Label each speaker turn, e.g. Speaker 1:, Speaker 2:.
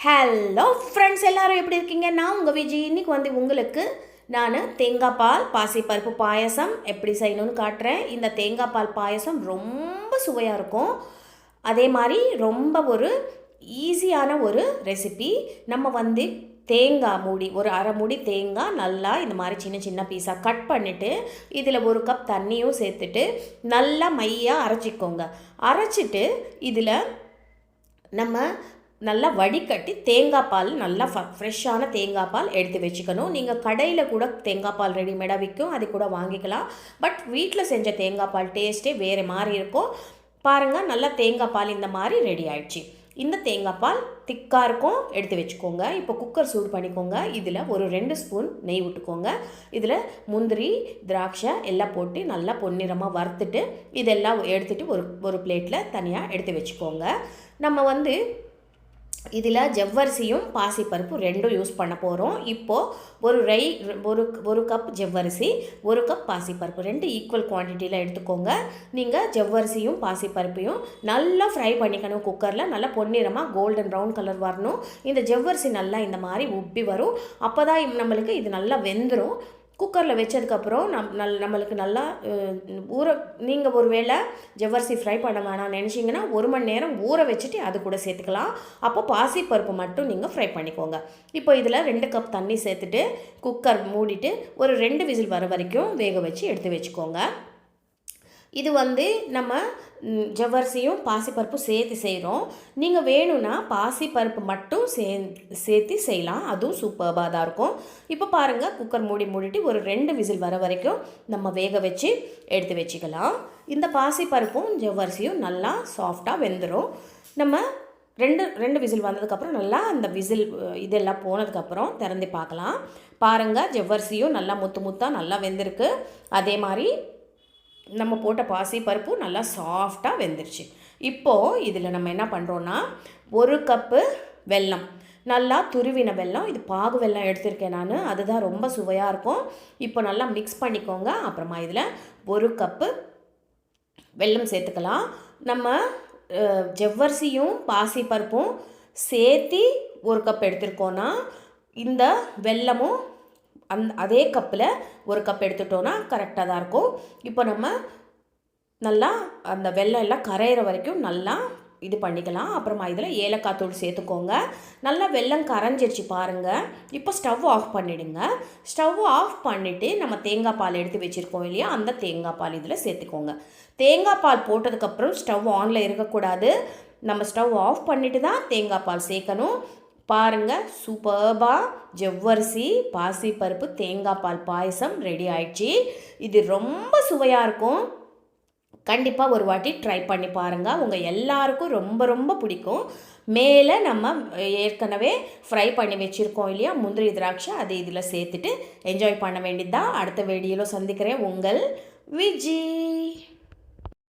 Speaker 1: Hello friends, எல்லோரும் எப்படி இருக்கீங்க? நான் உங்கள் விஜய். இன்றைக்கி உங்களுக்கு நான் தேங்காய் பால் பாசிப்பருப்பு பாயசம் எப்படி செய்யணும்னு காட்டுறேன். இந்த தேங்காய் பால் பாயசம் ரொம்ப சுவையாக இருக்கும். அதே மாதிரி ரொம்ப ஒரு ஈஸியான ஒரு ரெசிபி. நம்ம தேங்காய் மூடி ஒரு அரை மூடி தேங்காய் நல்லா இந்த மாதிரி சின்ன சின்ன பீஸாக கட் பண்ணிவிட்டு இதில் ஒரு கப் தண்ணியும் சேர்த்துட்டு நல்லா மையாக அரைச்சிக்கோங்க. அரைச்சிட்டு இதில் நம்ம நல்லா வடிகட்டி தேங்காய் பால் நல்லா ஃப்ரெஷ்ஷான தேங்காய் பால் எடுத்து வச்சுக்கணும். நீங்கள் கடையில் கூட தேங்காய் பால் ரெடிமேடாக விற்கும், அது கூட வாங்கிக்கலாம். பட் வீட்டில் செஞ்ச தேங்காய் பால் டேஸ்ட்டே வேறு மாதிரி இருக்கும். பாருங்கள், நல்லா தேங்காய் பால் இந்த மாதிரி ரெடி ஆயிடுச்சு. இந்த தேங்காய் பால் திக்காக இருக்கும், எடுத்து வச்சுக்கோங்க. இப்போ குக்கர் சூடு பண்ணிக்கோங்க. இதில் ஒரு 2 ஸ்பூன் நெய் விட்டுக்கோங்க. இதில் முந்திரி திராட்சை எல்லாம் போட்டு நல்லா பொன்னிறமாக வறுத்துட்டு இதெல்லாம் எடுத்துகிட்டு ஒரு பிளேட்டில் தனியாக எடுத்து வச்சுக்கோங்க. நம்ம இதில் ஜவ்வரிசியும் பாசிப்பருப்பு ரெண்டும் யூஸ் பண்ண போகிறோம். இப்போது ஒரு கப் ஜவ்வரிசி, ஒரு கப் பாசிப்பருப்பு ரெண்டு ஈக்குவல் குவான்டிட்டியில் எடுத்துக்கோங்க. நீங்கள் ஜவ்வரிசியும் பாசிப்பருப்பையும் நல்லா ஃப்ரை பண்ணிக்கணும். குக்கரில் நல்லா பொன்னிறமாக கோல்டன் ப்ரௌன் கலர் வரணும். இந்த ஜவ்வரிசி நல்லா இந்த மாதிரி உப்பி வரும். அப்போ தான் நம்மளுக்கு இது நல்லா வெந்துடும். குக்கரில் வச்சதுக்கப்புறம் நம்மளுக்கு நல்லா நீங்கள் ஒரு வேளை ஜவ்வரிசி ஃப்ரை பண்ண வேணாம்னு நினச்சிங்கன்னா 1 மணி நேரம் ஊற வச்சுட்டு அது கூட சேர்த்துக்கலாம். அப்போ பாசிப்பருப்பு மட்டும் நீங்கள் ஃப்ரை பண்ணிக்கோங்க. இப்போ இதில் 2 கப் தண்ணி சேர்த்துட்டு குக்கர் மூடிட்டு ஒரு 2 விசில் வர வரைக்கும் வேக வச்சு எடுத்து வச்சுக்கோங்க. இது நம்ம ஜவ்வரிசியும் பாசிப்பருப்பும் சேர்த்து செய்கிறோம். நீங்கள் வேணும்னா பாசிப்பருப்பு மட்டும் சேர்த்து செய்யலாம், அதுவும் சூப்பராக தான் இருக்கும். இப்போ பாருங்கள், குக்கர் மூடிட்டு ஒரு 2 விசில் வர வரைக்கும் நம்ம வேக வச்சு எடுத்து வச்சுக்கலாம். இந்த பாசிப்பருப்பும் ஜவ்வரிசியும் நல்லா சாஃப்டாக வெந்துடும். நம்ம ரெண்டு விசில் வந்ததுக்கப்புறம் நல்லா அந்த விசில் இதெல்லாம் போனதுக்கப்புறம் திறந்து பார்க்கலாம். பாருங்கள், ஜவ்வரிசியும் நல்லா முத்தாக நல்லா வெந்திருக்கு. அதே மாதிரி நம்ம போட்ட பாசிப்பருப்பும் நல்லா சாஃப்டாக வெந்துருச்சு. இப்போது இதில் நம்ம என்ன பண்ணுறோன்னா 1 கப்பு வெல்லம், நல்லா துருவின வெல்லம், இது பாகு வெல்லம் எடுத்திருக்கேன் நான், அதுதான் ரொம்ப சுவையாக இருக்கும். இப்போ நல்லா மிக்ஸ் பண்ணிக்கோங்க. அப்புறமா இதில் 1 கப்பு வெல்லம் சேர்த்துக்கலாம். நம்ம ஜவ்வரிசியும் பாசிப்பருப்பும் சேர்த்து 1 கப் எடுத்துருக்கோன்னா இந்த வெல்லமும் அதே கப்பில் 1 கப் எடுத்துட்டோன்னா கரெக்டாக தான் இருக்கும். இப்போ நம்ம நல்லா அந்த வெல்லம் எல்லாம் கரையிற வரைக்கும் நல்லா இது பண்ணிக்கலாம். அப்புறமா இதில் ஏலக்காய் தூள் சேர்த்துக்கோங்க. நல்லா வெல்லம் கரைஞ்சிருச்சு பாருங்கள். இப்போ ஸ்டவ் ஆஃப் பண்ணிவிடுங்க. ஸ்டவ் ஆஃப் பண்ணிவிட்டு நம்ம தேங்காய் பால் எடுத்து வச்சுருக்கோம் இல்லையா, அந்த தேங்காய் பால் இதில் சேர்த்துக்கோங்க. தேங்காய் பால் போட்டதுக்கப்புறம் ஸ்டவ் ஆனில் இருக்கக்கூடாது. நம்ம ஸ்டவ் ஆஃப் பண்ணிவிட்டு தான் தேங்காய் பால் சேர்க்கணும். பாருங்கள், சூப்பர்பாக ஜவ்வரிசி பாசிப்பருப்பு தேங்காய் பால் பாயசம் ரெடி ஆயிடுச்சு. இது ரொம்ப சுவையாக இருக்கும். கண்டிப்பாக ஒரு வாட்டி ட்ரை பண்ணி பாருங்கள். உங்கள் எல்லாருக்கும் ரொம்ப ரொம்ப பிடிக்கும். மேலே நம்ம ஏற்கனவே ஃப்ரை பண்ணி வச்சுருக்கோம் இல்லையா முந்திரி திராட்சை, அதை இதில் சேர்த்துட்டு என்ஜாய் பண்ண வேண்டியது தான். அடுத்த வீடியோவில் சந்திக்கிறேன். உங்கள் விஜி.